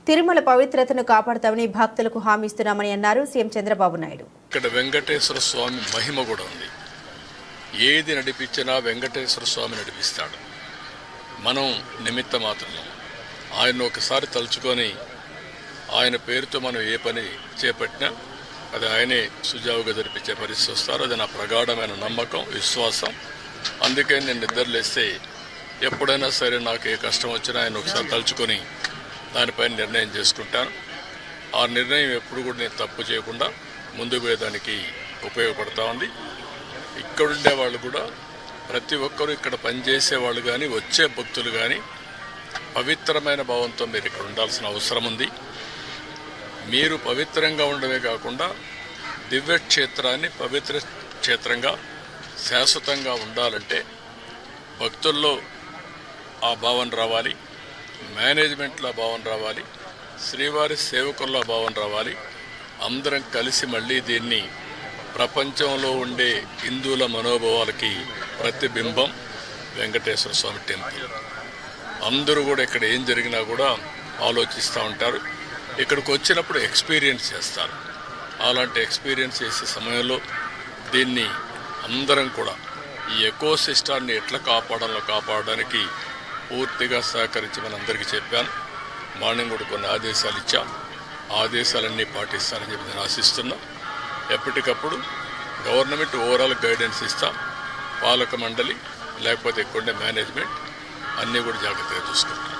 తిరుమల పవిత్రతను కాపాడుతామని భక్తులకు హామీ ఇస్తున్నామని అన్నారు సీఎం చంద్రబాబు నాయుడు. ఇక్కడ వెంకటేశ్వర స్వామి మహిమ కూడా ఉంది. ఏది నడిపించినా వెంకటేశ్వర స్వామి నడిపిస్తాడు. మనం నిమిత్త మాత్రమే. ఆయన ఒకసారి తలుచుకొని ఆయన పేరుతో మనం ఏ పని చేపట్టినా అది ఆయనే సుజావుగా జరిపించే పరిస్థితి వస్తారు. అది నా ప్రగాఢమైన నమ్మకం, విశ్వాసం. అందుకే నేను నిద్రలేస్తే ఎప్పుడైనా సరే నాకు ఏ కష్టం వచ్చినా ఆయన ఒకసారి తలుచుకొని దానిపైన నిర్ణయం చేసుకుంటాను. ఆ నిర్ణయం ఎప్పుడు కూడా నేను తప్పు చేయకుండా ముందుకు పోయేదానికి ఉపయోగపడతా ఉంది. ఇక్కడుండే వాళ్ళు కూడా ప్రతి ఒక్కరూ ఇక్కడ పనిచేసే వాళ్ళు కానీ వచ్చే భక్తులు కానీ పవిత్రమైన భావంతో మీరు ఇక్కడ ఉండాల్సిన అవసరం ఉంది. మీరు పవిత్రంగా ఉండడమే కాకుండా దివ్యక్షేత్రాన్ని పవిత్ర క్షేత్రంగా శాశ్వతంగా ఉండాలంటే భక్తుల్లో ఆ భావన రావాలి, మేనేజ్మెంట్లో భావన రావాలి, శ్రీవారి సేవకుల్లో భావన రావాలి. అందరం కలిసి మళ్ళీ దీన్ని ప్రపంచంలో ఉండే హిందువుల మనోభావాలకి ప్రతిబింబం వెంకటేశ్వర స్వామి టెంపుల్. అందరూ కూడా ఇక్కడ ఏం జరిగినా కూడా ఆలోచిస్తూ ఉంటారు. ఇక్కడికి వచ్చినప్పుడు ఎక్స్పీరియన్స్ చేస్తారు. అలాంటి ఎక్స్పీరియన్స్ చేసే సమయంలో దీన్ని అందరం కూడా ఈ ఎకో సిస్టాన్ని ఎట్లా కాపాడడానికి పూర్తిగా సహకరించమని అందరికీ చెప్పాను. మార్నింగ్ కూడా కొన్ని ఆదేశాలు ఇచ్చాం. ఆదేశాలన్నీ పాటిస్తానని చెప్పి నేను ఆశిస్తున్నా. ఎప్పటికప్పుడు గవర్నమెంట్ ఓవరాల్ గైడెన్స్ ఇస్తాం. పాలక మండలి లేకపోతే ఇక్కడ మేనేజ్మెంట్ అన్నీ కూడా జాగ్రత్తగా చూసుకుంటాం.